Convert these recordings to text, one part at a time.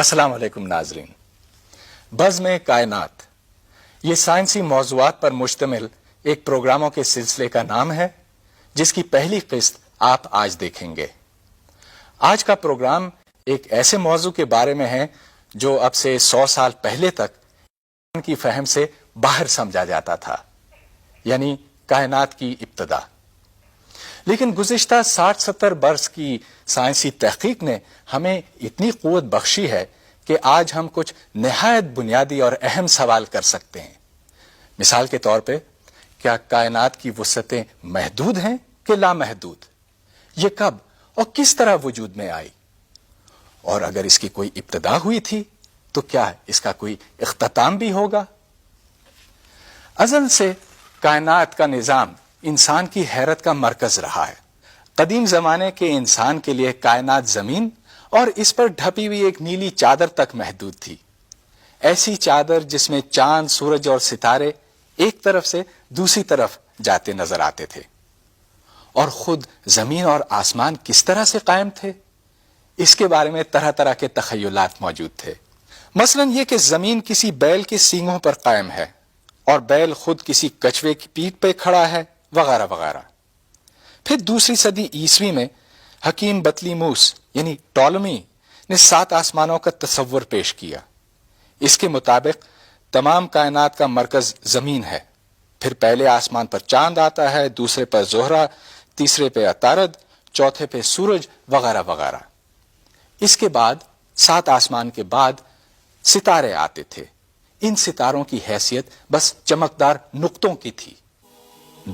السلام علیکم ناظرین. بزم کائنات یہ سائنسی موضوعات پر مشتمل ایک پروگراموں کے سلسلے کا نام ہے جس کی پہلی قسط آپ آج دیکھیں گے. آج کا پروگرام ایک ایسے موضوع کے بارے میں ہے جو اب سے 100 سال پہلے تک ان کی فہم سے باہر سمجھا جاتا تھا، یعنی کائنات کی ابتدا. لیکن گزشتہ 60-70 برس کی سائنسی تحقیق نے ہمیں اتنی قوت بخشی ہے کہ آج ہم کچھ نہایت بنیادی اور اہم سوال کر سکتے ہیں. مثال کے طور پہ، کیا کائنات کی وسعتیں محدود ہیں کہ لامحدود؟ یہ کب اور کس طرح وجود میں آئی؟ اور اگر اس کی کوئی ابتدا ہوئی تھی تو کیا اس کا کوئی اختتام بھی ہوگا؟ ازل سے کائنات کا نظام انسان کی حیرت کا مرکز رہا ہے. قدیم زمانے کے انسان کے لیے کائنات زمین اور اس پر ڈھپی ہوئی ایک نیلی چادر تک محدود تھی. ایسی چادر جس میں چاند، سورج اور ستارے ایک طرف سے دوسری طرف جاتے نظر آتے تھے. اور خود زمین اور آسمان کس طرح سے قائم تھے، اس کے بارے میں طرح طرح کے تخیلات موجود تھے. مثلا یہ کہ زمین کسی بیل کے سینگوں پر قائم ہے اور بیل خود کسی کچھوے کی پیٹھ پہ کھڑا ہے، وغیرہ وغیرہ. پھر دوسری صدی عیسوی میں حکیم بطلیموس یعنی ٹولمی نے 7 آسمانوں کا تصور پیش کیا. اس کے مطابق تمام کائنات کا مرکز زمین ہے. پھر پہلے آسمان پر چاند آتا ہے، دوسرے پر زہرہ، تیسرے پہ عطارد، چوتھے پہ سورج، وغیرہ وغیرہ. اس کے بعد 7 آسمان کے بعد ستارے آتے تھے. ان ستاروں کی حیثیت بس چمکدار نقطوں کی تھی.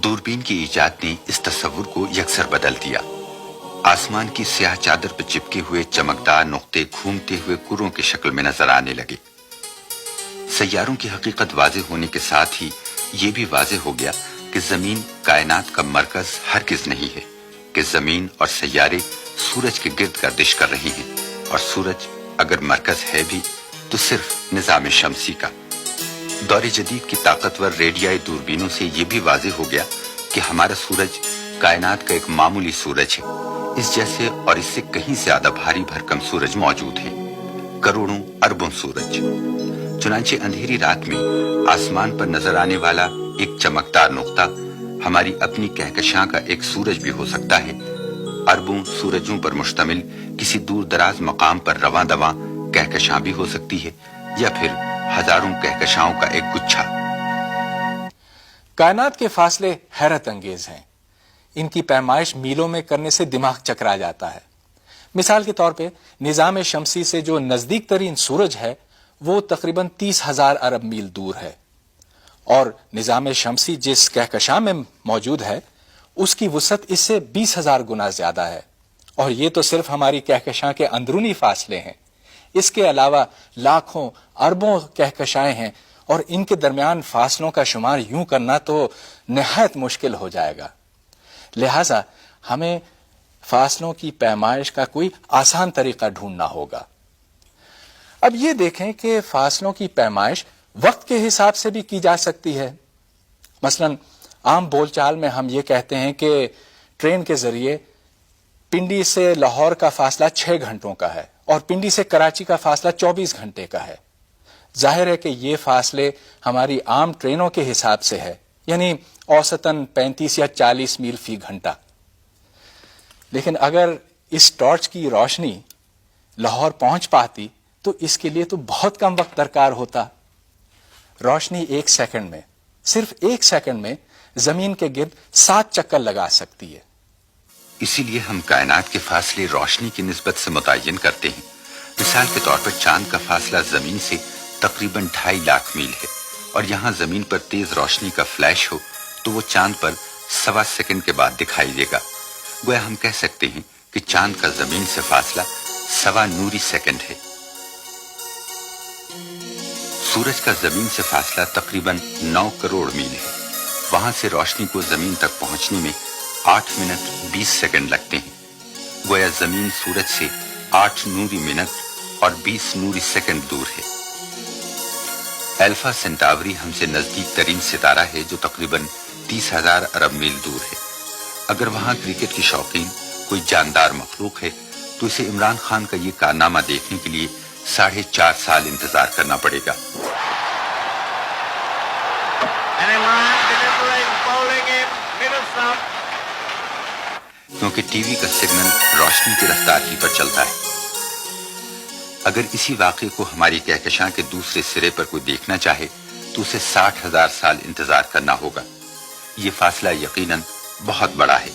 دوربین کی ایجاد نے اس تصور کو یکسر بدل دیا. آسمان کی سیاہ چادر پر چپکے ہوئے چمکدار نقطے گھومتے ہوئے کروں کی شکل میں نظر آنے لگے. سیاروں کی حقیقت واضح ہونے کے ساتھ ہی یہ بھی واضح ہو گیا کہ زمین کائنات کا مرکز ہرگز نہیں ہے، کہ زمین اور سیارے سورج کے گرد گردش کر رہے ہیں، اور سورج اگر مرکز ہے بھی تو صرف نظام شمسی کا. دور جدید کی طاقتور ریڈیائی دوربینوں سے یہ بھی واضح ہو گیا کہ ہمارا سورج کائنات کا ایک معمولی سورج ہے. اس جیسے اور اس سے کہیں زیادہ بھاری بھرکم سورج موجود ہیں، کروڑوں اربوں سورج. چنانچہ اندھیری رات میں آسمان پر نظر آنے والا ایک چمکدار نقطہ ہماری اپنی کہکشاں کا ایک سورج بھی ہو سکتا ہے. اربوں سورجوں پر مشتمل کسی دور دراز مقام پر رواں دواں کہکشاں بھی ہو سکتی ہے، یا پھر ہزاروں کہکشاؤں کا ایک گچھا. کائنات کے فاصلے حیرت انگیز ہیں. ان کی پیمائش میلوں میں کرنے سے دماغ چکرا جاتا ہے. مثال کے طور پہ نظام شمسی سے جو نزدیک ترین سورج ہے وہ تقریباً 30,000 ارب میل دور ہے، اور نظام شمسی جس کہکشاں میں موجود ہے اس کی وسعت اس سے 20,000 گنا زیادہ ہے. اور یہ تو صرف ہماری کہکشاں کے اندرونی فاصلے ہیں. اس کے علاوہ لاکھوں اربوں کہکشائیں ہیں، اور ان کے درمیان فاصلوں کا شمار یوں کرنا تو نہایت مشکل ہو جائے گا. لہذا ہمیں فاصلوں کی پیمائش کا کوئی آسان طریقہ ڈھونڈنا ہوگا. اب یہ دیکھیں کہ فاصلوں کی پیمائش وقت کے حساب سے بھی کی جا سکتی ہے. مثلا عام بول چال میں ہم یہ کہتے ہیں کہ ٹرین کے ذریعے پنڈی سے لاہور کا فاصلہ 6 گھنٹوں کا ہے اور پنڈی سے کراچی کا فاصلہ 24 گھنٹے کا ہے. ظاہر ہے کہ یہ فاصلے ہماری عام ٹرینوں کے حساب سے ہے، یعنی اوسطاً 35 یا 40 میل فی گھنٹہ. لیکن اگر اس ٹارچ کی روشنی لاہور پہنچ پاتی تو اس کے لیے تو بہت کم وقت درکار ہوتا. روشنی 1 سیکنڈ میں، صرف 1 سیکنڈ میں زمین کے گرد 7 چکر لگا سکتی ہے. اسی لیے ہم کائنات کے فاصلے روشنی کی نسبت سے متعین کرتے ہیں. مثال کے طور پر چاند کا فاصلہ زمین سے تقریباً 2.5 لاکھ میل ہے، اور یہاں زمین پر تیز روشنی کا فلیش ہو تو وہ چاند پر 1.25 سیکنڈ کے بعد دکھائی دے گا. گویا ہم کہہ سکتے ہیں کہ چاند کا زمین سے فاصلہ 1.25 نوری سیکنڈ ہے. سورج کا زمین سے فاصلہ تقریباً 9 کروڑ میل ہے. وہاں سے روشنی کو زمین تک پہنچنے میں 8 منٹ 20 سیکنڈ لگتے ہیں. گویا زمین سورج سے 8 نوری منٹ اور 20 نوری سیکنڈ دور ہے. الفا سینٹاوری ہم سے نزدیک ترین ستارہ ہے جو تقریباً 30,000 ارب میل دور ہے. اگر وہاں کرکٹ کی شوقین کوئی جاندار مخلوق ہے تو اسے عمران خان کا یہ کارنامہ دیکھنے کے لیے 4.5 سال انتظار کرنا پڑے گا. کیونکہ ٹی وی کا سگنل روشنی کی رفتار ہی پر چلتا ہے. اگر اسی واقعے کو ہماری کہکشاں کے دوسرے سرے پر کوئی دیکھنا چاہے تو اسے 60,000 سال انتظار کرنا ہوگا. یہ فاصلہ یقیناً بہت بڑا ہے،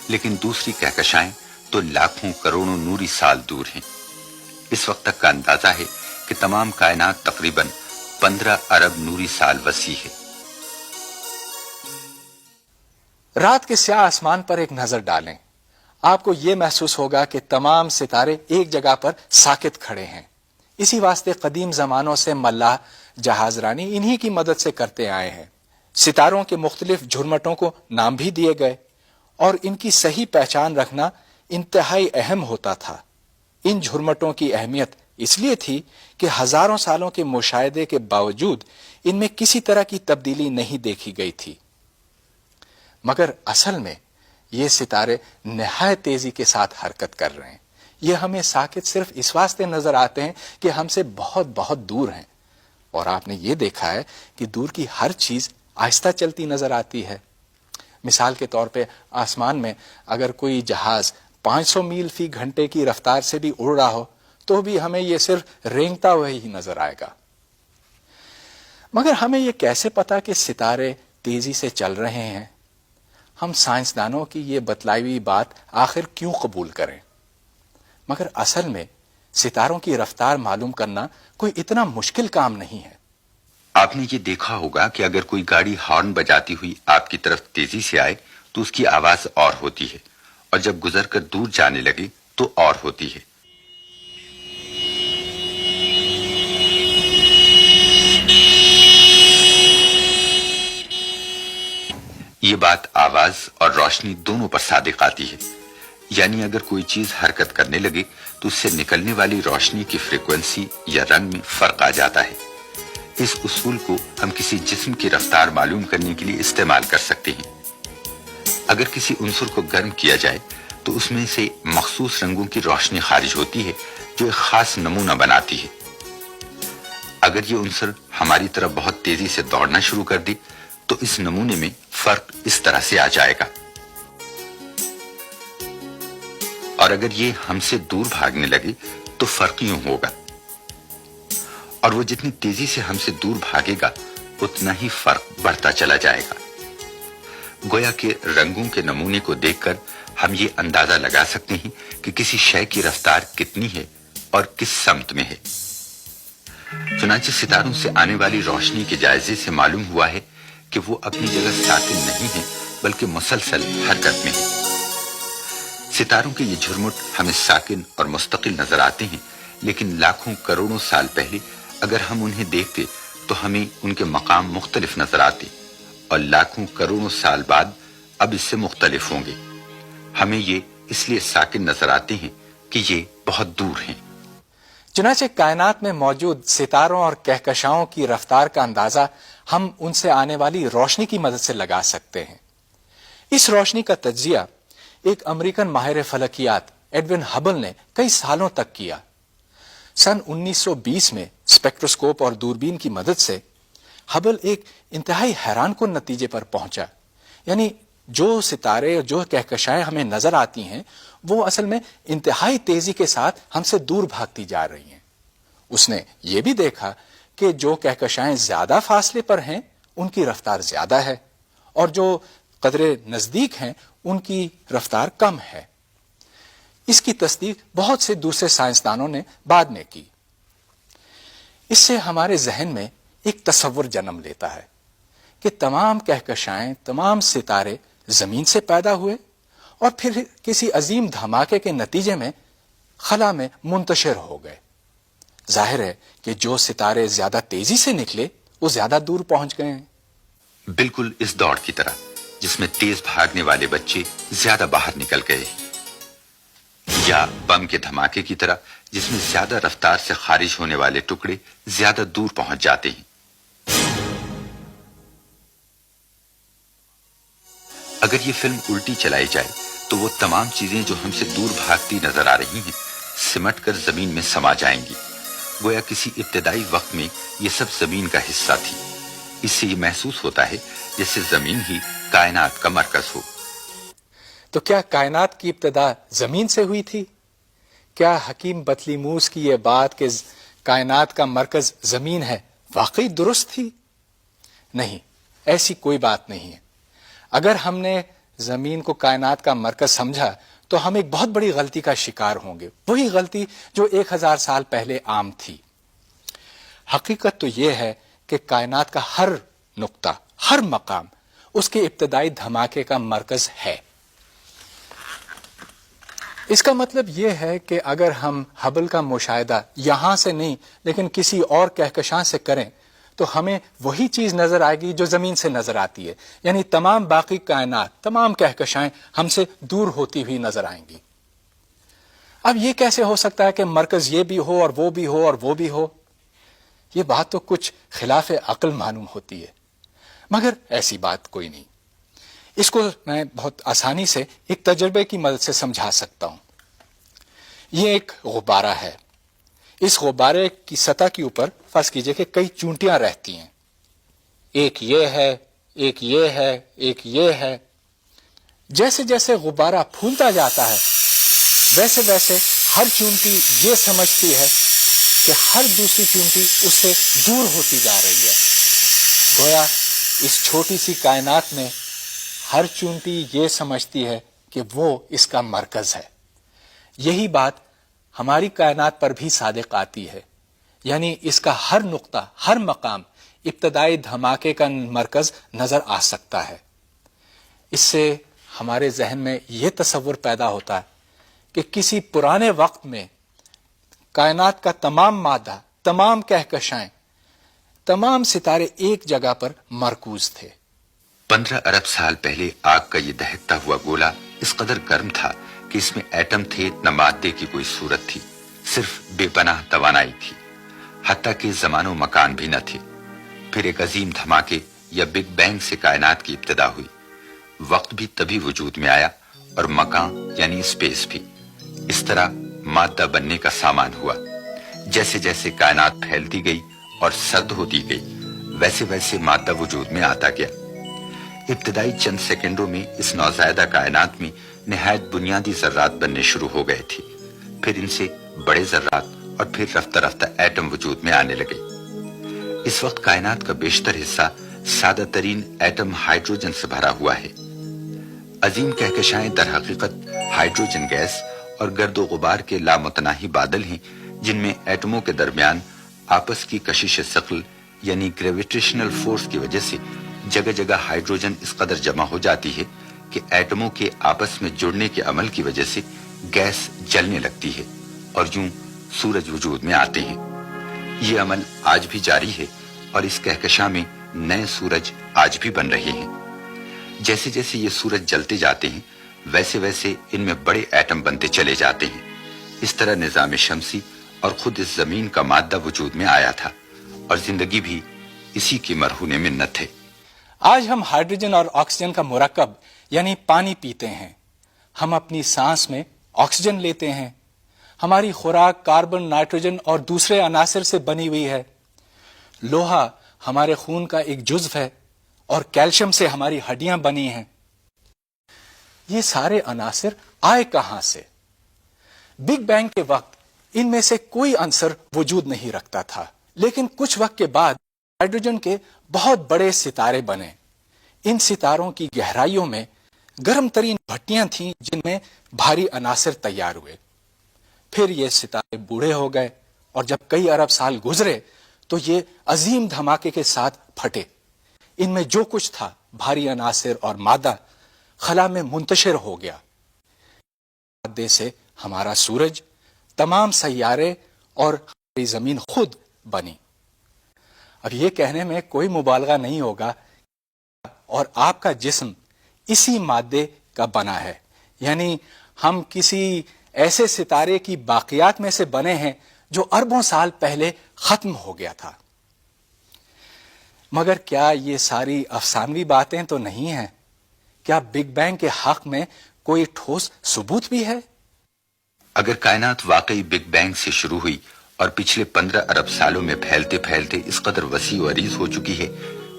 لیکن دوسری کہکشائیں تو لاکھوں کروڑوں نوری سال دور ہیں. اس وقت تک کا اندازہ ہے کہ تمام کائنات تقریباً 15 ارب نوری سال وسیع ہے. رات کے سیاہ آسمان پر ایک نظر ڈالیں. آپ کو یہ محسوس ہوگا کہ تمام ستارے ایک جگہ پر ساکت کھڑے ہیں. اسی واسطے قدیم زمانوں سے ملاح جہاز رانی انہی کی مدد سے کرتے آئے ہیں. ستاروں کے مختلف جھرمٹوں کو نام بھی دیے گئے اور ان کی صحیح پہچان رکھنا انتہائی اہم ہوتا تھا. ان جھرمٹوں کی اہمیت اس لیے تھی کہ ہزاروں سالوں کے مشاہدے کے باوجود ان میں کسی طرح کی تبدیلی نہیں دیکھی گئی تھی. مگر اصل میں یہ ستارے نہایت تیزی کے ساتھ حرکت کر رہے ہیں. یہ ہمیں ساکت صرف اس واسطے نظر آتے ہیں کہ ہم سے بہت بہت دور ہیں، اور آپ نے یہ دیکھا ہے کہ دور کی ہر چیز آہستہ چلتی نظر آتی ہے. مثال کے طور پہ آسمان میں اگر کوئی جہاز 500 میل فی گھنٹے کی رفتار سے بھی اڑ رہا ہو تو بھی ہمیں یہ صرف رینگتا ہوا ہی نظر آئے گا. مگر ہمیں یہ کیسے پتا کہ ستارے تیزی سے چل رہے ہیں؟ ہم سائنسدانوں کی یہ بتلائی ہوئی بات آخر کیوں قبول کریں؟ مگر اصل میں ستاروں کی رفتار معلوم کرنا کوئی اتنا مشکل کام نہیں ہے. آپ نے یہ دیکھا ہوگا کہ اگر کوئی گاڑی ہارن بجاتی ہوئی آپ کی طرف تیزی سے آئے تو اس کی آواز اور ہوتی ہے، اور جب گزر کر دور جانے لگے تو اور ہوتی ہے. یہ بات آواز اور روشنی دونوں پر صادق آتی ہے. یعنی اگر کوئی چیز حرکت کرنے لگے تو اس سے نکلنے والی روشنی کی فریکوینسی یا رنگ میں فرق آ جاتا ہے. اس اصول کو ہم کسی جسم کی رفتار معلوم کرنے کے لیے استعمال کر سکتے ہیں. اگر کسی عنصر کو گرم کیا جائے تو اس میں سے مخصوص رنگوں کی روشنی خارج ہوتی ہے جو ایک خاص نمونہ بناتی ہے. اگر یہ عنصر ہماری طرف بہت تیزی سے دوڑنا شروع کر دے تو اس نمونے میں فرق اس طرح سے آ جائے گا، اور اگر یہ ہم سے دور بھاگنے لگے تو فرق یوں ہوگا، اور وہ جتنی تیزی سے ہم سے دور بھاگے گا اتنا ہی فرق بڑھتا چلا جائے گا. گویا کہ رنگوں کے نمونے کو دیکھ کر ہم یہ اندازہ لگا سکتے ہیں کہ کسی شے کی رفتار کتنی ہے اور کس سمت میں ہے. چنانچہ ستاروں سے آنے والی روشنی کے جائزے سے معلوم ہوا ہے کہ وہ اپنی جگہ ساکن نہیں ہے بلکہ مسلسل حرکت میں ہے. ستاروں کے یہ جھرمٹ ہمیں ساکن اور مستقل نظر آتے ہیں، لیکن لاکھوں کروڑوں سال پہلے اگر ہم انہیں دیکھتے تو ہمیں ان کے مقام مختلف نظر آتے، اور لاکھوں کروڑوں سال بعد اب اس سے مختلف ہوں گے. ہمیں یہ اس لیے ساکن نظر آتے ہیں کہ یہ بہت دور ہیں. چنانچہ کائنات میں موجود ستاروں اور کہکشاؤں کی رفتار کا اندازہ ہم ان سے آنے والی روشنی کی مدد سے لگا سکتے ہیں. اس روشنی کا تجزیہ ایک امریکن ماہر فلکیات ایڈون ہبل نے کئی سالوں تک کیا. سن 1920 میں اسپیکٹروسکوپ اور دوربین کی مدد سے ہبل ایک انتہائی حیران کن نتیجے پر پہنچا. یعنی جو ستارے اور جو کہکشائیں ہمیں نظر آتی ہیں وہ اصل میں انتہائی تیزی کے ساتھ ہم سے دور بھاگتی جا رہی ہیں. اس نے یہ بھی دیکھا کہ جو کہکشائیں زیادہ فاصلے پر ہیں ان کی رفتار زیادہ ہے، اور جو قدرے نزدیک ہیں ان کی رفتار کم ہے. اس کی تصدیق بہت سے دوسرے سائنسدانوں نے بعد میں کی. اس سے ہمارے ذہن میں ایک تصور جنم لیتا ہے کہ تمام کہکشائیں، تمام ستارے زمین سے پیدا ہوئے اور پھر کسی عظیم دھماکے کے نتیجے میں خلا میں منتشر ہو گئے. ظاہر ہے کہ جو ستارے زیادہ تیزی سے نکلے وہ زیادہ دور پہنچ گئے ہیں. بالکل اس دوڑ کی طرح جس میں تیز بھاگنے والے بچے زیادہ باہر نکل گئے، یا بم کے دھماکے کی طرح جس میں زیادہ رفتار سے خارج ہونے والے ٹکڑے زیادہ دور پہنچ جاتے ہیں. اگر یہ فلم الٹی چلائی جائے تو وہ تمام چیزیں جو ہم سے دور بھاگتی نظر آ رہی ہیں سمٹ کر زمین میں سما جائیں گی، گویا کسی ابتدائی وقت میں یہ سب زمین کا حصہ تھی. اس سے یہ محسوس ہوتا ہے جیسے زمین ہی کائنات کا مرکز ہو. تو کیا کائنات کی ابتدا زمین سے ہوئی تھی؟ کیا حکیم بطلیموس کی یہ بات کہ کائنات کا مرکز زمین ہے واقعی درست تھی؟ نہیں، ایسی کوئی بات نہیں ہے. اگر ہم نے زمین کو کائنات کا مرکز سمجھا تو ہم ایک بہت بڑی غلطی کا شکار ہوں گے، وہی غلطی جو 1000 سال پہلے عام تھی. حقیقت تو یہ ہے کہ کائنات کا ہر نقطہ، ہر مقام اس کے ابتدائی دھماکے کا مرکز ہے. اس کا مطلب یہ ہے کہ اگر ہم ہبل کا مشاہدہ یہاں سے نہیں لیکن کسی اور کہکشاں سے کریں تو ہمیں وہی چیز نظر آئے گی جو زمین سے نظر آتی ہے، یعنی تمام باقی کائنات، تمام کہکشائیں ہم سے دور ہوتی ہوئی نظر آئیں گی. اب یہ کیسے ہو سکتا ہے کہ مرکز یہ بھی ہو اور وہ بھی ہو اور وہ بھی ہو؟ یہ بات تو کچھ خلاف عقل معلوم ہوتی ہے، مگر ایسی بات کوئی نہیں. اس کو میں بہت آسانی سے ایک تجربے کی مدد سے سمجھا سکتا ہوں. یہ ایک غبارہ ہے. اس غبارے کی سطح کے اوپر فرض کیجئے کہ کئی چونٹیاں رہتی ہیں. ایک یہ ہے، ایک یہ ہے، ایک یہ ہے. جیسے جیسے غبارہ پھولتا جاتا ہے ویسے ویسے ہر چونٹی یہ سمجھتی ہے کہ ہر دوسری چونٹی اس سے دور ہوتی جا رہی ہے. گویا اس چھوٹی سی کائنات میں ہر چونٹی یہ سمجھتی ہے کہ وہ اس کا مرکز ہے. یہی بات ہماری کائنات پر بھی صادق آتی ہے، یعنی اس کا ہر نقطہ، ہر مقام ابتدائی دھماکے کا مرکز نظر آ سکتا ہے. اس سے ہمارے ذہن میں یہ تصور پیدا ہوتا ہے کہ کسی پرانے وقت میں کائنات کا تمام مادہ، تمام کہکشائیں، تمام ستارے ایک جگہ پر مرکوز تھے. 15 ارب سال پہلے آگ کا یہ دہکتا ہوا گولا اس قدر گرم تھا کہ اس میں ایٹم تھے، نہ مادے کی کوئی صورت تھی، صرف بے پناہ توانائی تھی، حتیٰ کہ زمان و مکان بھی نہ تھے. پھر ایک عظیم دھماکے یا بگ بینگ سے کائنات کی ابتدا ہوئی. وقت بھی تبھی وجود میں آیا اور مکان یعنی اسپیس بھی. اس طرح مادہ بننے کا سامان ہوا. جیسے جیسے کائنات پھیلتی گئی اور سرد ہوتی گئی ویسے ویسے مادہ وجود میں آتا گیا. ابتدائی چند سیکنڈوں میں اس نوزائیدہ کائنات میں نہایت بنیادی ذرات بننے شروع ہو گئے تھے. پھر ان سے بڑے ذرات اور پھر رفتہ رفتہ ایٹم وجود میں آنے لگے. اس وقت کائنات کا بیشتر حصہ سادہ ترین ایٹم ہائیڈروجن سے بھرا ہوا ہے. عظیم کہکشائیں در حقیقت ہائیڈروجن گیس اور گرد و غبار کے لامتناہی بادل ہیں جن میں ایٹموں کے درمیان آپس کی کشش ثقل یعنی گریویٹیشنل فورس کی وجہ سے جگہ جگہ ہائیڈروجن اس قدر جمع ہو جاتی ہے کہ ایٹموں کے آپس میں جڑنے کے عمل کی وجہ سے گیس جلنے لگتی ہے اور یوں سورج وجود میں آتے ہیں. یہ عمل آج بھی جاری ہے اور اس کہکشاں میں نئے سورج آج بھی بن رہے ہیں. جیسے جیسے یہ سورج جلتے جاتے ہیں ویسے ویسے ان میں بڑے ایٹم بنتے چلے جاتے ہیں. اس طرح نظام شمسی اور خود اس زمین کا مادہ وجود میں آیا تھا اور زندگی بھی اسی کی مرہون منت ہے. آج ہم ہائیڈروجن اور آکسیجن کا مرکب یعنی پانی پیتے ہیں. ہم اپنی سانس میں آکسیجن لیتے ہیں. ہماری خوراک کاربن، نائٹروجن اور دوسرے عناصر سے بنی ہوئی ہے. لوہا ہمارے خون کا ایک جزو ہے اور کیلشیم سے ہماری ہڈیاں بنی ہیں. یہ سارے عناصر آئے کہاں سے؟ بگ بینگ کے وقت ان میں سے کوئی عنصر وجود نہیں رکھتا تھا، لیکن کچھ وقت کے بعد ہائیڈروجن کے بہت بڑے ستارے بنے. ان ستاروں کی گہرائیوں میں گرم ترین بھٹیاں تھیں جن میں بھاری عناصر تیار ہوئے. پھر یہ ستارے بوڑھے ہو گئے اور جب کئی ارب سال گزرے تو یہ عظیم دھماکے کے ساتھ پھٹے. ان میں جو کچھ تھا، بھاری عناصر اور مادہ، خلا میں منتشر ہو گیا. مادے سے ہمارا سورج، تمام سیارے اور ہماری زمین خود بنی. اب یہ کہنے میں کوئی مبالغہ نہیں ہوگا اور آپ کا جسم اسی مادے کا بنا ہے، یعنی ہم کسی ایسے ستارے کی باقیات میں سے بنے ہیں جو اربوں سال پہلے ختم ہو گیا تھا. مگر کیا یہ ساری افسانوی باتیں تو نہیں ہیں؟ کیا بگ بینگ کے حق میں کوئی ٹھوس ثبوت بھی ہے؟ اگر کائنات واقعی بگ بینگ سے شروع ہوئی اور پچھلے 15 ارب سالوں میں پھیلتے پھیلتے اس قدر وسیع و عریض ہو چکی ہے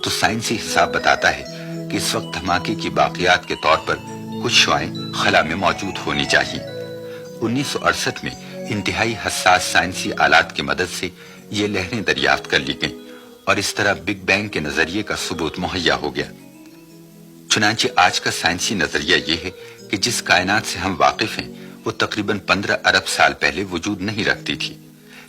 تو سائنسی حساب بتاتا ہے کہ اس وقت دھماکے کی باقیات کے طور پر کچھ شعاعیں خلا میں موجود ہونی چاہیے۔ 1968 میں انتہائی حساس سائنسی آلات کی مدد سے یہ لہریں دریافت کر لی گئیں اور اس طرح بگ بینگ کے نظریے کا ثبوت مہیا ہو گیا۔ چنانچہ آج کا سائنسی نظریہ یہ ہے کہ جس کائنات سے ہم واقف ہیں وہ تقریباً 15 ارب سال پہلے وجود نہیں رکھتی تھی۔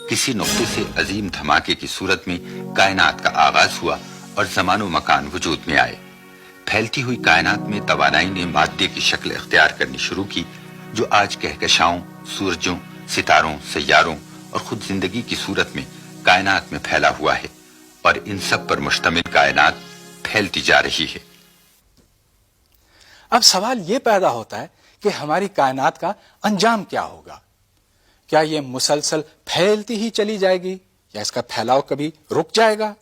کسی نقطے سے عظیم دھماکے کی صورت میں کائنات کا آغاز ہوا اور زمان و مکان وجود میں آئے۔ پھیلتی ہوئی کائنات میں توانائی نے مادے کی شکل اختیار کرنی شروع کی جو آج کہکشاؤں، سورجوں، ستاروں، سیاروں اور خود زندگی کی صورت میں کائنات میں پھیلا ہوا ہے، اور ان سب پر مشتمل کائنات پھیلتی جا رہی ہے۔ اب سوال یہ پیدا ہوتا ہے کہ ہماری کائنات کا انجام کیا ہوگا؟ کیا یہ مسلسل پھیلتی ہی چلی جائے گی یا اس کا پھیلاؤ کبھی رک جائے گا؟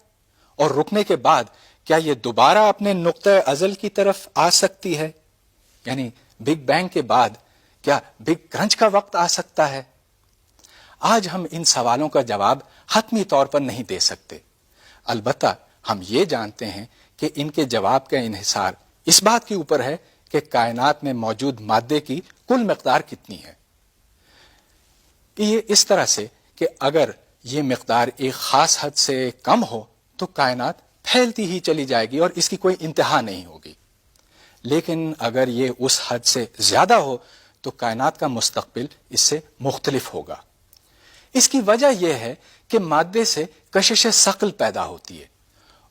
اور رکنے کے بعد کیا یہ دوبارہ اپنے نقطۂ ازل کی طرف آ سکتی ہے؟ یعنی بگ بینگ کے بعد کیا بگ کرنچ کا وقت آ سکتا ہے؟ آج ہم ان سوالوں کا جواب حتمی طور پر نہیں دے سکتے، البتہ ہم یہ جانتے ہیں کہ ان کے جواب کا انحصار اس بات کے اوپر ہے کہ کائنات میں موجود مادے کی کل مقدار کتنی ہے۔ یہ اس طرح سے کہ اگر یہ مقدار ایک خاص حد سے کم ہو تو کائنات پھیلتی ہی چلی جائے گی اور اس کی کوئی انتہا نہیں ہوگی، لیکن اگر یہ اس حد سے زیادہ ہو تو کائنات کا مستقبل اس سے مختلف ہوگا۔ اس کی وجہ یہ ہے کہ مادے سے کشش ثقل پیدا ہوتی ہے،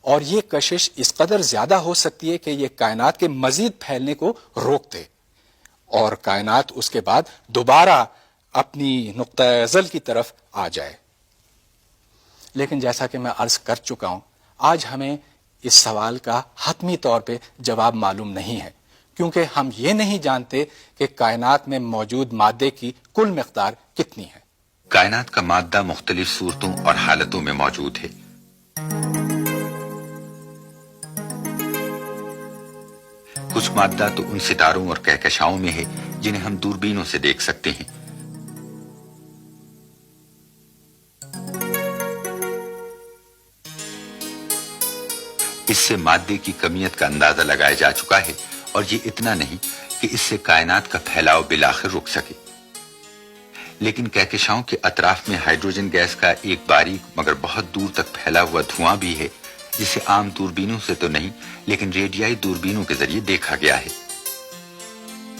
اور یہ کشش اس قدر زیادہ ہو سکتی ہے کہ یہ کائنات کے مزید پھیلنے کو روک دے اور کائنات اس کے بعد دوبارہ اپنی نقطۂ ازل کی طرف آ جائے۔ لیکن جیسا کہ میں عرض کر چکا ہوں، آج ہمیں اس سوال کا حتمی طور پہ جواب معلوم نہیں ہے، کیونکہ ہم یہ نہیں جانتے کہ کائنات میں موجود مادے کی کل مقدار کتنی ہے۔ کائنات کا مادہ مختلف صورتوں اور حالتوں میں موجود ہے۔ کچھ مادہ تو ان ستاروں اور کہکشاؤں میں ہے جنہیں ہم دوربینوں سے دیکھ سکتے ہیں۔ اس سے مادے کی کمیت کا اندازہ لگایا جا چکا ہے، اور یہ اتنا نہیں کہ اس سے کائنات کا پھیلاؤ بالآخر رک سکے۔ لیکن کہکشاؤں کے اطراف میں ہائیڈروجن گیس کا ایک باریک مگر بہت دور تک پھیلا ہوا دھواں بھی ہے، جسے عام دوربینوں سے تو نہیں لیکن ریڈیائی دوربینوں کے ذریعے دیکھا گیا ہے۔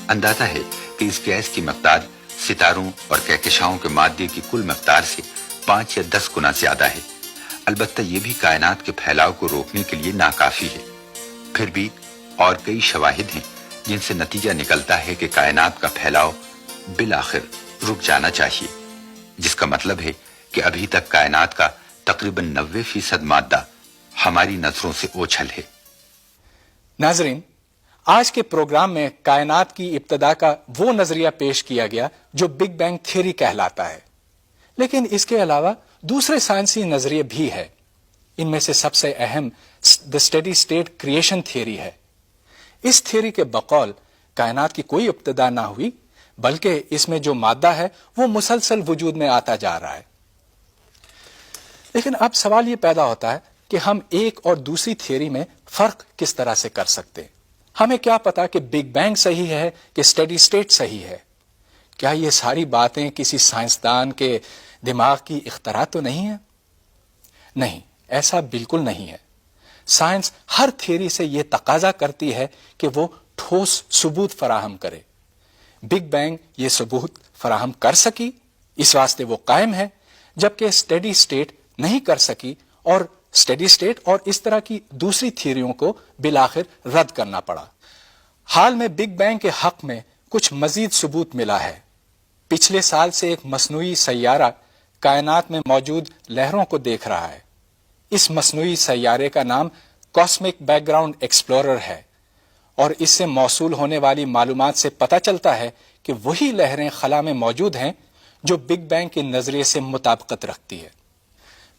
اندازہ ہے کہ اس گیس کی مقدار ستاروں اور کہکشاؤں کے مادے کی کل مقدار سے 5 یا 10 گنا زیادہ ہے۔ البتہ یہ بھی کائنات کے پھیلاؤ کو روکنے کے لیے ناکافی ہے۔ پھر بھی اور کئی شواہد ہیں جن سے نتیجہ نکلتا ہے کہ کائنات کا پھیلاؤ بالآخر رک جانا چاہیے، جس کا مطلب ہے کہ ابھی تک کائنات کا تقریباً 90% مادہ ہماری نظروں سے اوجھل ہے۔ ناظرین، آج کے پروگرام میں کائنات کی ابتدا کا وہ نظریہ پیش کیا گیا جو بگ بینگ تھیوری کہلاتا ہے، لیکن اس کے علاوہ دوسرے سائنسی نظریے بھی ہے۔ ان میں سے سب سے اہم دی اسٹیڈی اسٹیٹ کریشن تھیوری ہے۔ اس تھیوری کے بقول کائنات کی کوئی ابتدا نہ ہوئی، بلکہ اس میں جو مادہ ہے وہ مسلسل وجود میں آتا جا رہا ہے۔ لیکن اب سوال یہ پیدا ہوتا ہے کہ ہم ایک اور دوسری تھیوری میں فرق کس طرح سے کر سکتے ہیں؟ ہمیں کیا پتا کہ بگ بینگ صحیح ہے کہ اسٹیڈی اسٹیٹ صحیح ہے؟ کیا یہ ساری باتیں کسی سائنسدان کے دماغ کی اختراع تو نہیں ہے؟ نہیں، ایسا بالکل نہیں ہے۔ سائنس ہر تھیوری سے یہ تقاضا کرتی ہے کہ وہ ٹھوس ثبوت فراہم کرے۔ بگ بینگ یہ ثبوت فراہم کر سکی، اس واسطے وہ قائم ہے، جبکہ اسٹیڈی اسٹیٹ نہیں کر سکی، اور اسٹیڈی اسٹیٹ اور اس طرح کی دوسری تھیوریوں کو بالآخر رد کرنا پڑا۔ حال میں بگ بینگ کے حق میں کچھ مزید ثبوت ملا ہے۔ پچھلے سال سے ایک مصنوعی سیارہ کائنات میں موجود لہروں کو دیکھ رہا ہے۔ اس مصنوعی سیارے کا نام کاسمک بیک گراؤنڈ ایکسپلورر ہے، اور اس سے موصول ہونے والی معلومات سے پتہ چلتا ہے کہ وہی لہریں خلا میں موجود ہیں جو بگ بینگ کے نظریے سے مطابقت رکھتی ہے۔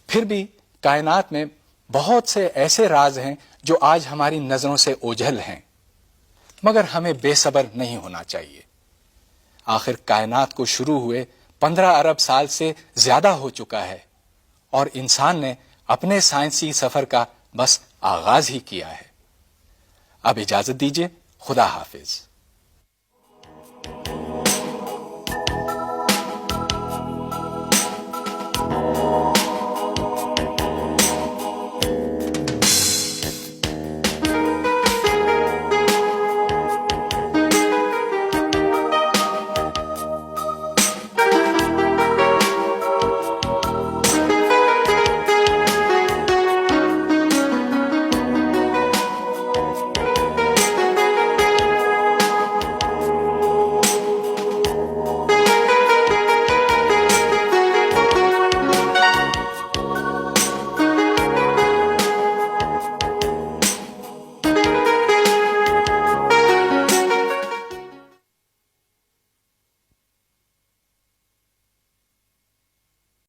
پھر بھی کائنات میں بہت سے ایسے راز ہیں جو آج ہماری نظروں سے اوجھل ہیں، مگر ہمیں بے صبر نہیں ہونا چاہیے۔ آخر کائنات کو شروع ہوئے 15 ارب سال سے زیادہ ہو چکا ہے اور انسان نے اپنے سائنسی سفر کا بس آغاز ہی کیا ہے۔ اب اجازت دیجیے، خدا حافظ۔